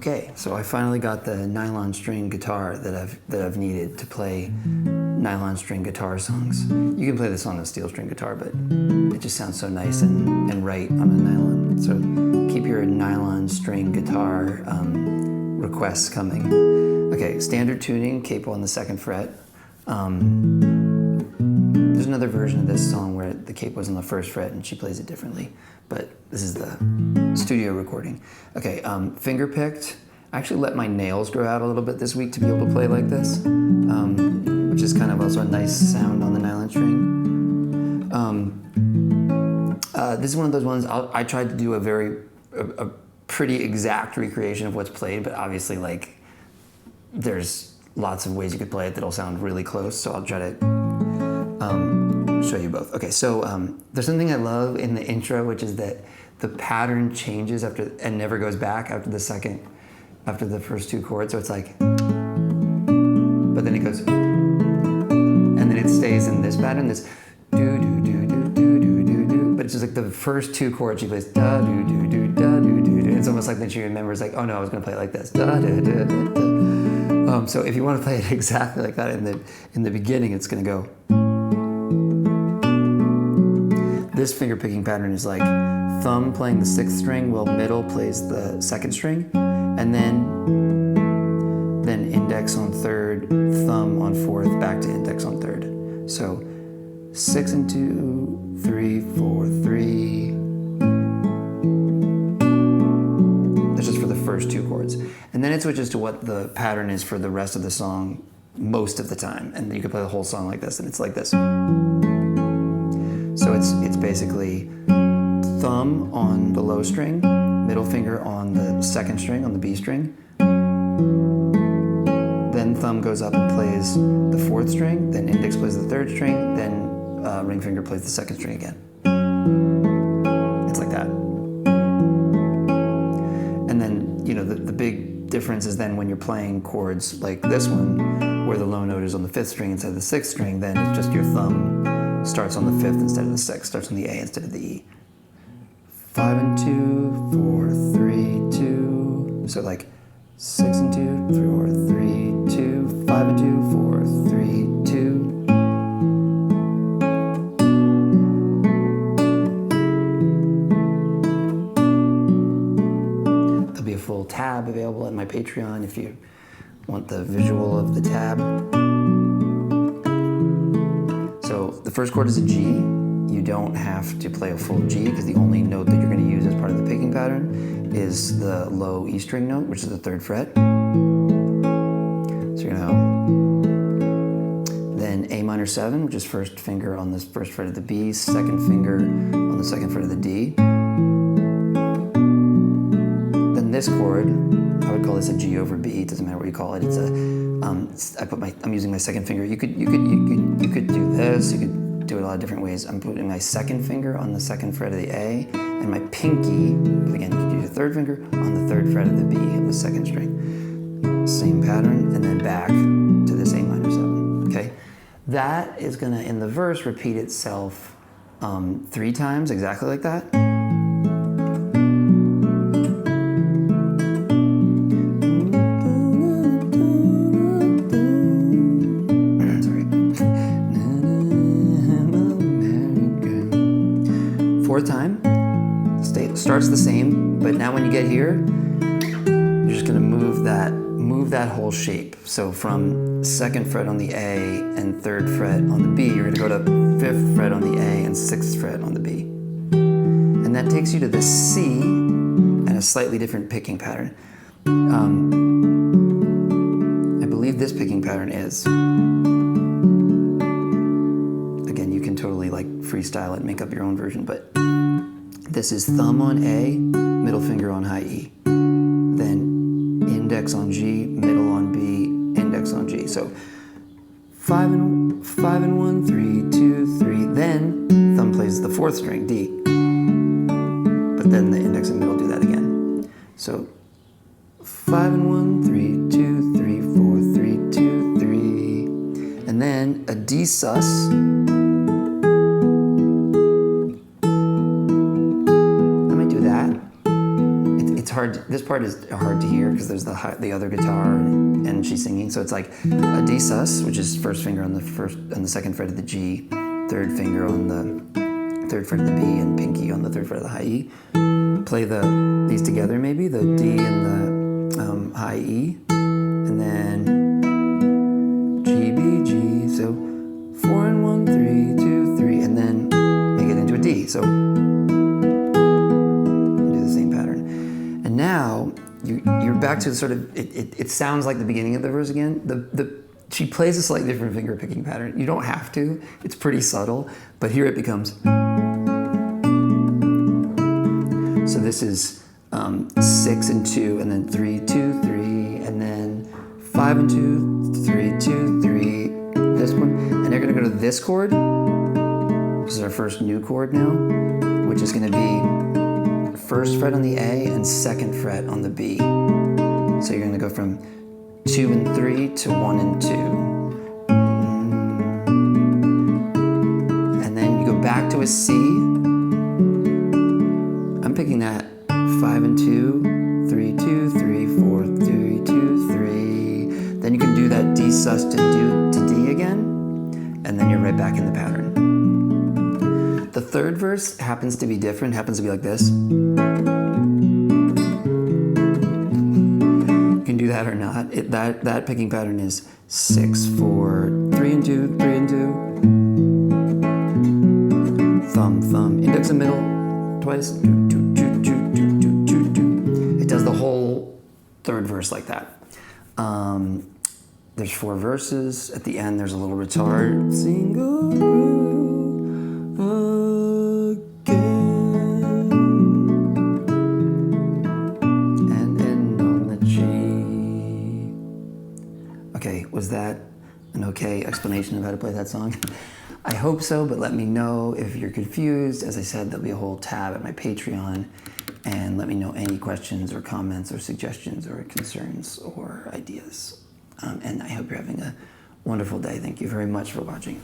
Okay, so I finally got the nylon string guitar that I've needed to play nylon string guitar songs. You can play this on a steel string guitar, but it just sounds so nice and right on a nylon. So keep your nylon string guitar requests coming. Okay, standard tuning, capo on the 2nd fret. There's another version of this song where the capo's on the 1st fret and she plays it differently, but this is the studio recording. Okay, finger picked. I actually let my nails grow out a little bit this week to be able to play like this, which is kind of also a nice sound on the nylon string. This is one of those ones I tried to do a pretty exact recreation of what's played, but obviously like there's lots of ways you could play it that'll sound really close, so I'll try to show you both. Okay, so there's something I love in the intro, which is that the pattern changes after and never goes back after the first 2 chords. So it's like, but then it goes, and then it stays in this pattern, this do do do do do do do do. But it's just like the first 2 chords she plays da do do do da do do do. It's almost like then she remembers like, oh no, I was gonna play it like this da da da da da. So if you want to play it exactly like that in the beginning, it's gonna go. This finger picking pattern is like thumb playing the 6th string while middle plays the 2nd string, and then index on 3rd, thumb on 4th, back to index on 3rd. So 6 and 2, 3, 4, 3. That's just for the first 2 chords. And then it switches to what the pattern is for the rest of the song most of the time. And you can play the whole song like this, and it's like this. So it's basically thumb on the low string, middle finger on the 2nd string, on the B string. Then thumb goes up and plays the 4th string, then index plays the 3rd string, then ring finger plays the 2nd string again. It's like that. And then, you know, the big difference is then when you're playing chords like this one, where the low note is on the 5th string instead of the 6th string, then it's just your thumb starts on the 5th instead of the 6th, starts on the A instead of the E. 5 and 2, 4, 3, 2. So like 6 and 2, 4, 3, 2, 5 and 2, 4, 3, 2. There'll be a full tab available at my Patreon if you want the visual of the tab. So the first chord is a G. You don't have to play a full G because the only note that you're going to use as part of the picking pattern is the low E string note, which is the 3rd fret. So you're going to hum. Then A minor 7, which is 1st finger on the 1st fret of the B, 2nd finger on the 2nd fret of the D. Then this chord, I would call this a G over B. It doesn't matter what you call it. It's a I'm using my 2nd finger. You could do this. You could do it a lot of different ways. I'm putting my 2nd finger on the 2nd fret of the A, and my pinky, again, you could use your 3rd finger on the 3rd fret of the B of the 2nd string. Same pattern, and then back to this A minor 7. Okay, that is gonna in the verse repeat itself 3 times, exactly like that. Fourth time, starts the same, but now when you get here, you're just gonna move that whole shape. So from 2nd fret on the A and 3rd fret on the B, you're gonna go to 5th fret on the A and 6th fret on the B. And that takes you to the C and a slightly different picking pattern. I believe this picking pattern is, again, you can totally like freestyle it and make up your own version, but this is thumb on A, middle finger on high E, then index on G, middle on B, index on G. So 5 and 1, 3, 2, 3. Then thumb plays the 4th string, D, but then the index and middle do that again. So 5 and 1, 3, 2, 3, 4, 3, 2, 3, and then a D sus. hard. This part is hard to hear because there's the other guitar and she's singing. So it's like a D sus, which is first finger on the second fret of the G, third finger on the third fret of the B, and pinky on the third fret of the high E. Play these together, maybe the D and the high E, and then G B G. So 4 and 1 3 2 3, and then make it into a D. So and now you're back to sort of, it sounds like the beginning of the verse again. She plays a slightly different finger picking pattern. You don't have to, it's pretty subtle, but here it becomes. So this is 6 and 2, and then 3 2 3, and then 5 and 2 3 2 3. This one, and they're gonna go to this chord. This is our first new chord now, which is gonna be first fret on the A and second fret on the B. So you're going to go from 2 and 3 to 1 and 2. And then you go back to a C. I'm picking that 5 and 2, 3 2 3 4 3 2 3. Then you can do that D sus to D again, and then you're right back in the pattern. The third verse happens to be different, happens to be like this. You can do that or not. That picking pattern is 6 4 3 and 2 3 and 2. Thumb thumb, index and middle twice. It does the whole third verse like that. There's 4 verses. At the end, there's a little retard. Single. Okay, was that an okay explanation of how to play that song? I hope so, but let me know if you're confused. As I said, there'll be a whole tab at my Patreon, and let me know any questions or comments or suggestions or concerns or ideas. And I hope you're having a wonderful day. Thank you very much for watching.